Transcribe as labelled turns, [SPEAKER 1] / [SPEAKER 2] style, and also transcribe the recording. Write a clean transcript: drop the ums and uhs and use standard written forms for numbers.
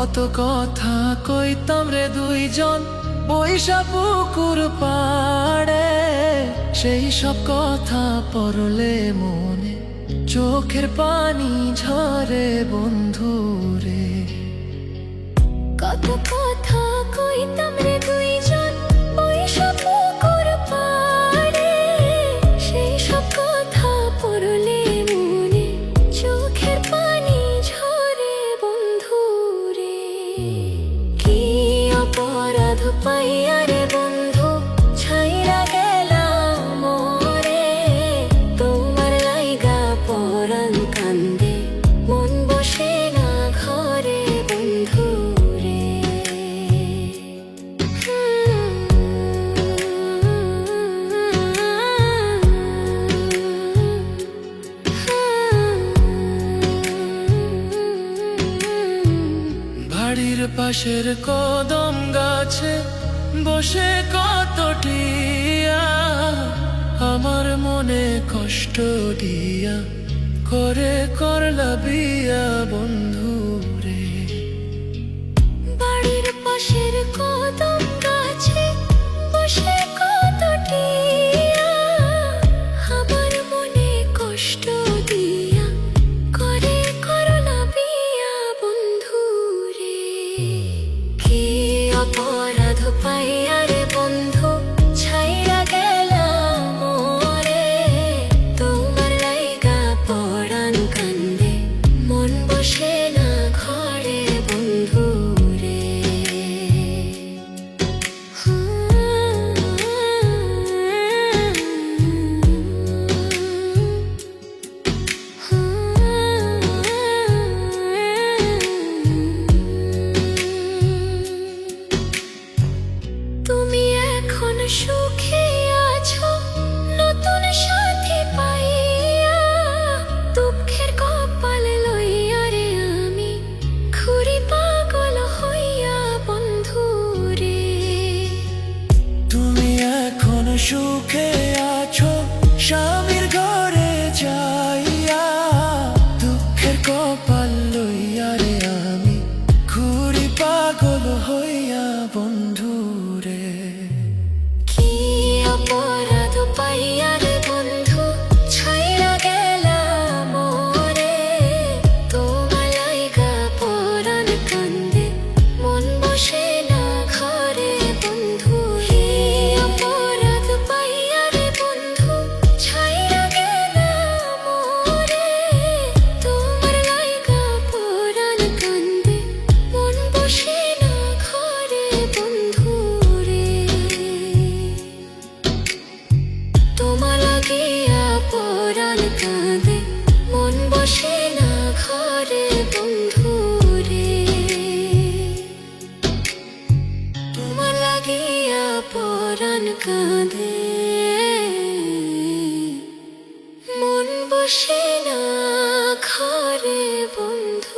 [SPEAKER 1] কত কথা কইতাম রে দুইজন বৈশা পুকুর পাড়ে, সেই সব কথা পড়লে মনে চোখের পানি ঝরে বন্ধু রে।
[SPEAKER 2] কত কথা কইতাম রে দুইজন বৈশা পুকুর পাড়ে, সেই সব কথা পড়লে মনে চোখের পানি ঝরে বন্ধু রে। কি অপরাধ পাইয়া রে বন্ধু ছাইরা গেলাম মোরে, তোমার লাইগা পরাণ কান্দে মন বসে না ঘরে বন্ধু রে।
[SPEAKER 1] বাড়ির পাশের কদম গাছে বসে কত টিয়া, আমার মনে কষ্ট দিয়া করে করলা বিয়া বন্ধু রে।
[SPEAKER 2] বাড়ির পাশের কদম গাছে বসে কত টিয়া, আমার মনে কষ্ট দিয়া করে করলা বিয়া বন্ধু রে। কি অপরাধ পাইয়া রে বন্ধু ছাইরা গেলাম মোরে, তোমার লাইগা পরাণ কান্দে মন বসে না ঘরে বন্ধু রে। তুমি এখন সুখে আছো নতুন সাথী পাইয়া, দুঃখের কপাল লইয়া রে আমি ঘুরি পাগল হইয়া বন্ধু রে।
[SPEAKER 1] তুমি এখন সুখে আছো স্বামীর ঘরে যাইয়া, দুঃখের কপাল লইয়া রে আমি ঘুরি পাগল হইয়া বন্ধু রে।
[SPEAKER 2] কি অপরাধ পাইয়া রে বন্ধু ছাইরা গেলাম মোরে, তোমার লাইগা পরাণ কান্দে মন বসে না ঘরে বন্ধু রে। অপরাধ পাইয়া রে বন্ধু ছাইরা গেলাম মোরে, তোমার লাইগা পরাণ কান্দে মন বসে না ঘরে বন্ধু রে। তোমার লাগিয়া পরাণ কাঁদে মন বসে না ঘরে বন্ধু রে। তোমার লাগিয়া পরাণ কাঁদে মন বসে না ঘরে বন্ধু।